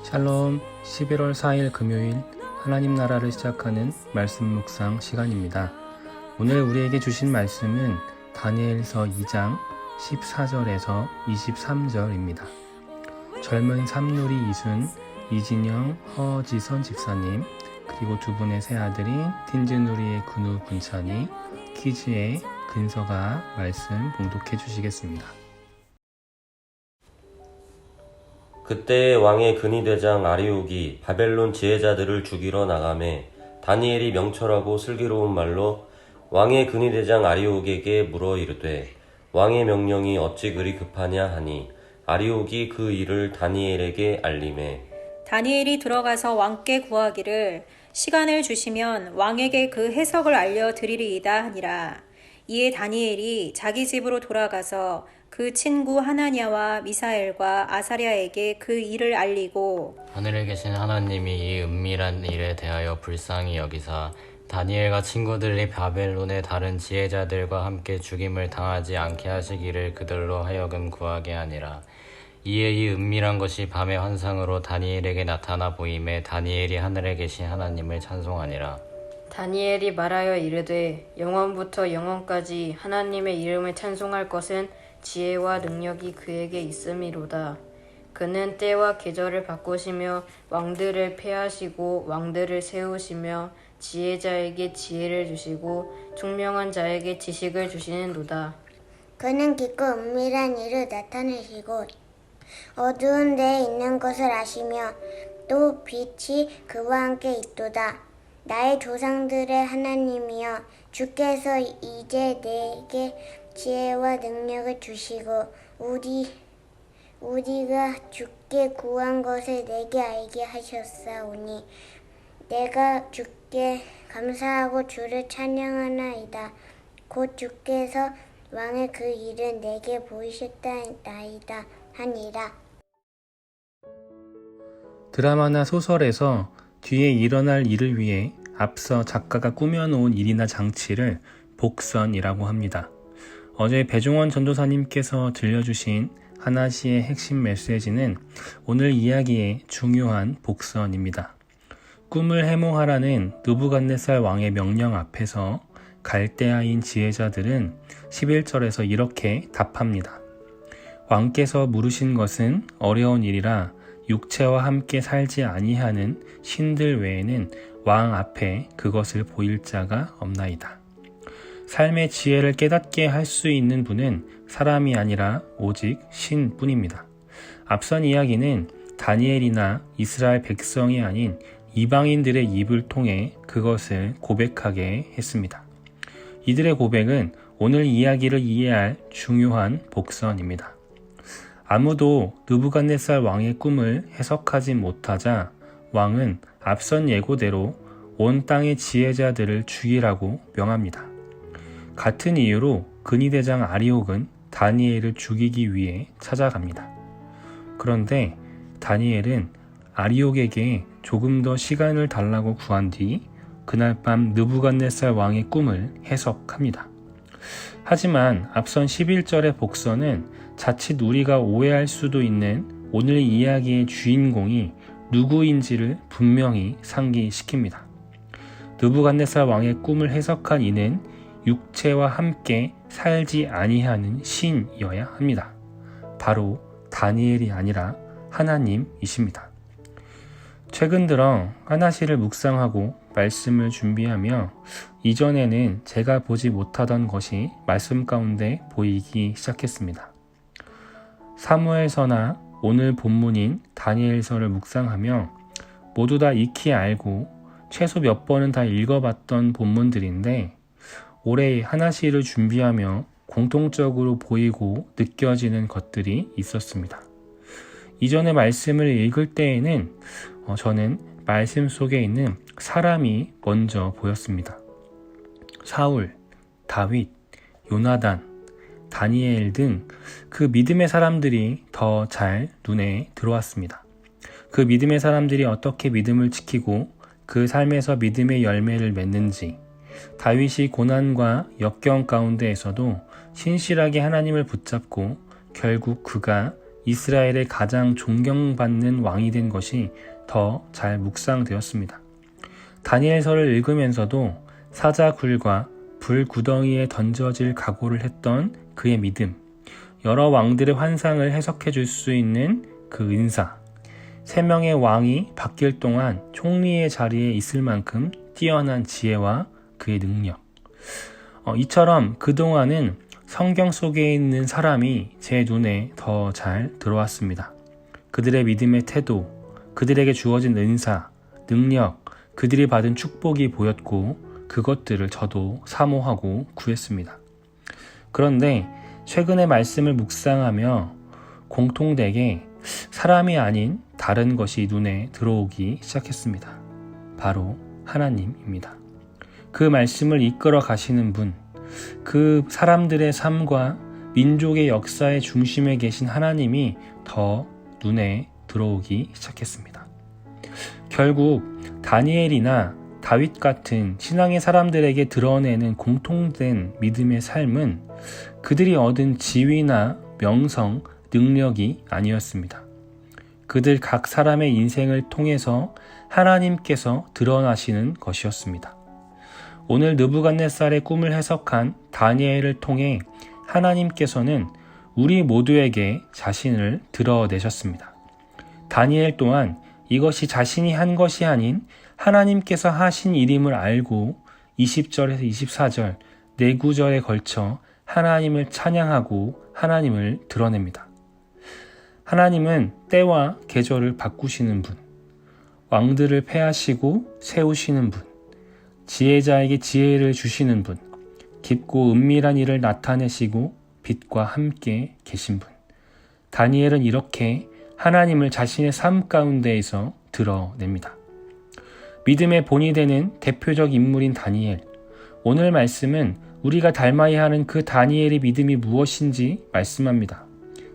샬롬, 11월 4일 금요일 하나님 나라를 시작하는 말씀 묵상 시간입니다. 오늘 우리에게 주신 말씀은 다니엘서 2장 14절에서 23절입니다. 젊은 삼누리 이순, 이진영, 허지선 집사님, 그리고 두 분의 새아들인 틴즈누리의 근우 분찬이, 키즈의 근서가 말씀 봉독해 주시겠습니다. 그때 왕의 근위대장 아리옥이 바벨론 지혜자들을 죽이러 나가매 다니엘이 명철하고 슬기로운 말로 왕의 근위대장 아리옥에게 물어 이르되 왕의 명령이 어찌 그리 급하냐 하니 아리옥이 그 일을 다니엘에게 알리매 다니엘이 들어가서 왕께 구하기를 시간을 주시면 왕에게 그 해석을 알려드리리이다 하니라. 이에 다니엘이 자기 집으로 돌아가서 그 친구 하나냐와 미사엘과 아사랴에게 그 일을 알리고 하늘에 계신 하나님이 이 은밀한 일에 대하여 불쌍히 여기사 다니엘과 친구들이 바벨론의 다른 지혜자들과 함께 죽임을 당하지 않게 하시기를 그들로 하여금 구하게 하니라. 이에 이 은밀한 것이 밤의 환상으로 다니엘에게 나타나 보임에 다니엘이 하늘에 계신 하나님을 찬송하니라. 다니엘이 말하여 이르되 영원부터 영원까지 하나님의 이름을 찬송할 것은 지혜와 능력이 그에게 있음이로다. 그는 때와 계절을 바꾸시며 왕들을 폐하시고 왕들을 세우시며 지혜자에게 지혜를 주시고 총명한 자에게 지식을 주시는도다. 그는 깊고 은밀한 일을 나타내시고 어두운 데에 있는 것을 아시며 또 빛이 그와 함께 있도다. 나의 조상들의 하나님이여 주께서 이제 내게 지혜와 능력을 주시고 우리가 주께 구한 것을 내게 알게 하셨사오니 내가 주께 감사하고 주를 찬양하나이다. 곧 주께서 왕의 그 일은 내게 보이셨다나이다 하니라. 드라마나 소설에서 뒤에 일어날 일을 위해 앞서 작가가 꾸며놓은 일이나 장치를 복선이라고 합니다. 어제 배종원 전도사님께서 들려주신 하나시의 핵심 메시지는 오늘 이야기의 중요한 복선입니다. 꿈을 해몽하라는 느부갓네살 왕의 명령 앞에서 갈대아인 지혜자들은 11절에서 이렇게 답합니다. 왕께서 물으신 것은 어려운 일이라 육체와 함께 살지 아니하는 신들 외에는 왕 앞에 그것을 보일 자가 없나이다. 삶의 지혜를 깨닫게 할 수 있는 분은 사람이 아니라 오직 신뿐입니다. 앞선 이야기는 다니엘이나 이스라엘 백성이 아닌 이방인들의 입을 통해 그것을 고백하게 했습니다. 이들의 고백은 오늘 이야기를 이해할 중요한 복선입니다. 아무도 느부갓네살 왕의 꿈을 해석하지 못하자 왕은 앞선 예고대로 온 땅의 지혜자들을 죽이라고 명합니다. 같은 이유로 근위대장 아리옥은 다니엘을 죽이기 위해 찾아갑니다. 그런데 다니엘은 아리옥에게 조금 더 시간을 달라고 구한 뒤 그날 밤 느부갓네살 왕의 꿈을 해석합니다. 하지만 앞선 11절의 복선은 자칫 우리가 오해할 수도 있는 오늘 이야기의 주인공이 누구인지를 분명히 상기시킵니다. 느부갓네살 왕의 꿈을 해석한 이는 육체와 함께 살지 아니하는 신이어야 합니다. 바로 다니엘이 아니라 하나님이십니다. 최근 들어 하나시를 묵상하고 말씀을 준비하며 이전에는 제가 보지 못하던 것이 말씀 가운데 보이기 시작했습니다. 사무엘서나 오늘 본문인 다니엘서를 묵상하며 모두 다 익히 알고 최소 몇 번은 다 읽어봤던 본문들인데 올해 하나시를 준비하며 공통적으로 보이고 느껴지는 것들이 있었습니다. 이전의 말씀을 읽을 때에는 저는 말씀 속에 있는 사람이 먼저 보였습니다. 사울, 다윗, 요나단, 다니엘 등 그 믿음의 사람들이 더 잘 눈에 들어왔습니다. 그 믿음의 사람들이 어떻게 믿음을 지키고 그 삶에서 믿음의 열매를 맺는지, 다윗이 고난과 역경 가운데에서도 신실하게 하나님을 붙잡고 결국 그가 이스라엘의 가장 존경받는 왕이 된 것이 더 잘 묵상되었습니다. 다니엘서를 읽으면서도 사자굴과 불구덩이에 던져질 각오를 했던 그의 믿음, 여러 왕들의 환상을 해석해 줄 수 있는 그 은사, 3명의 왕이 바뀔 동안 총리의 자리에 있을 만큼 뛰어난 지혜와 그의 능력. 이처럼 그동안은 성경 속에 있는 사람이 제 눈에 더 잘 들어왔습니다. 그들의 믿음의 태도, 그들에게 주어진 은사, 능력, 그들이 받은 축복이 보였고 그것들을 저도 사모하고 구했습니다. 그런데 최근의 말씀을 묵상하며 공통되게 사람이 아닌 다른 것이 눈에 들어오기 시작했습니다. 바로 하나님입니다. 그 말씀을 이끌어 가시는 분, 그 사람들의 삶과 민족의 역사의 중심에 계신 하나님이 더 눈에 들어오기 시작했습니다. 결국 다니엘이나 다윗 같은 신앙의 사람들에게 드러내는 공통된 믿음의 삶은 그들이 얻은 지위나 명성, 능력이 아니었습니다. 그들 각 사람의 인생을 통해서 하나님께서 드러나시는 것이었습니다. 오늘 느부갓네살의 꿈을 해석한 다니엘을 통해 하나님께서는 우리 모두에게 자신을 드러내셨습니다. 다니엘 또한 이것이 자신이 한 것이 아닌 하나님께서 하신 일임을 알고 20절에서 24절, 4구절에 걸쳐 하나님을 찬양하고 하나님을 드러냅니다. 하나님은 때와 계절을 바꾸시는 분, 왕들을 패하시고 세우시는 분, 지혜자에게 지혜를 주시는 분, 깊고 은밀한 일을 나타내시고 빛과 함께 계신 분. 다니엘은 이렇게 하나님을 자신의 삶 가운데에서 드러냅니다. 믿음의 본이 되는 대표적 인물인 다니엘. 오늘 말씀은 우리가 닮아야 하는 그 다니엘의 믿음이 무엇인지 말씀합니다.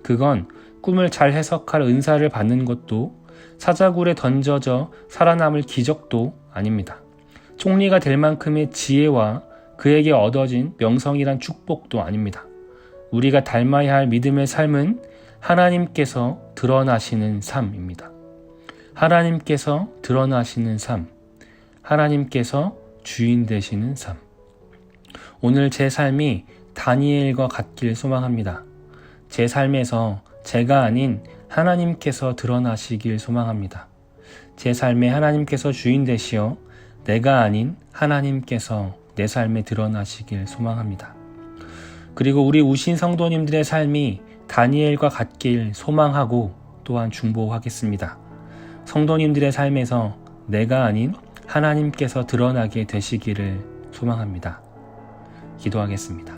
그건 꿈을 잘 해석할 은사를 받는 것도, 사자굴에 던져져 살아남을 기적도 아닙니다. 총리가 될 만큼의 지혜와 그에게 얻어진 명성이란 축복도 아닙니다. 우리가 닮아야 할 믿음의 삶은 하나님께서 드러나시는 삶입니다. 하나님께서 드러나시는 삶, 하나님께서 주인 되시는 삶. 오늘 제 삶이 다니엘과 같길 소망합니다. 제 삶에서 제가 아닌 하나님께서 드러나시길 소망합니다. 제 삶에 하나님께서 주인 되시어 내가 아닌 하나님께서 내 삶에 드러나시길 소망합니다. 그리고 우리 우신 성도님들의 삶이 다니엘과 같길 소망하고 또한 중보하겠습니다. 성도님들의 삶에서 내가 아닌 하나님께서 드러나게 되시기를 소망합니다. 기도하겠습니다.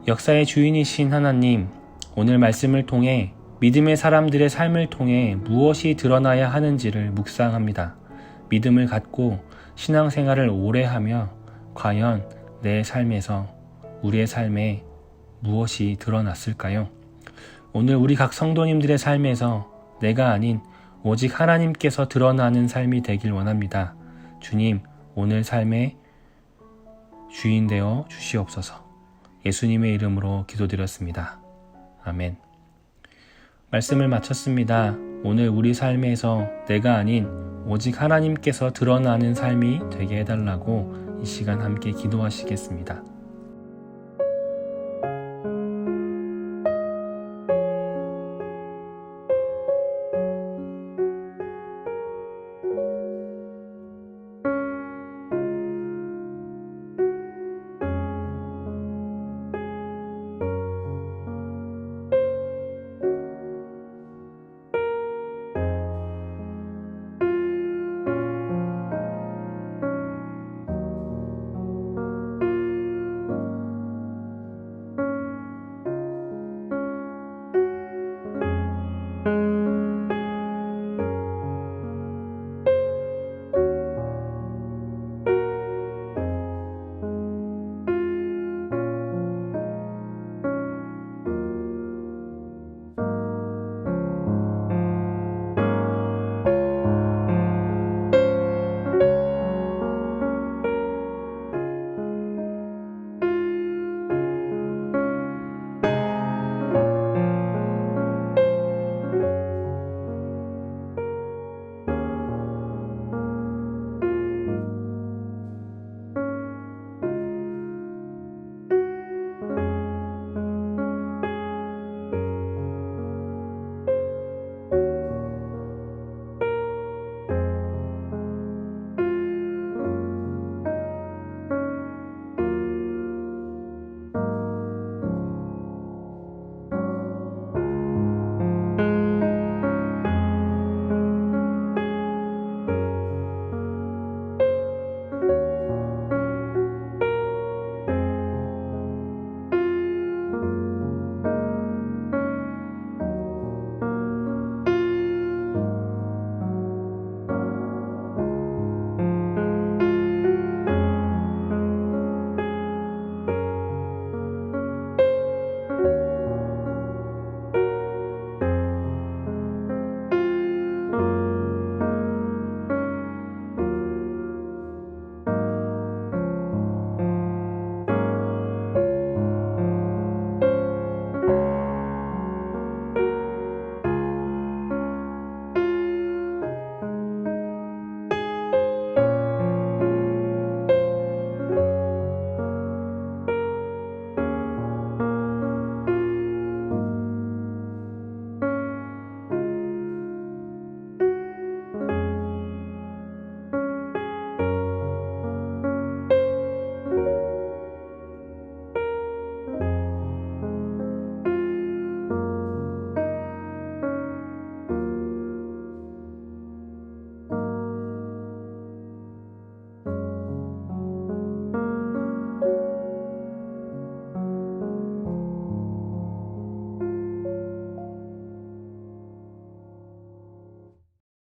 역사의 주인이신 하나님, 오늘 말씀을 통해 믿음의 사람들의 삶을 통해 무엇이 드러나야 하는지를 묵상합니다. 믿음을 갖고 신앙생활을 오래 하며 과연 내 삶에서 우리의 삶에 무엇이 드러났을까요? 오늘 우리 각 성도님들의 삶에서 내가 아닌 오직 하나님께서 드러나는 삶이 되길 원합니다. 주님, 오늘 삶의 주인 되어 주시옵소서. 예수님의 이름으로 기도드렸습니다. 아멘. 말씀을 마쳤습니다. 오늘 우리 삶에서 내가 아닌 오직 하나님께서 드러나는 삶이 되게 해달라고 이 시간 함께 기도하시겠습니다.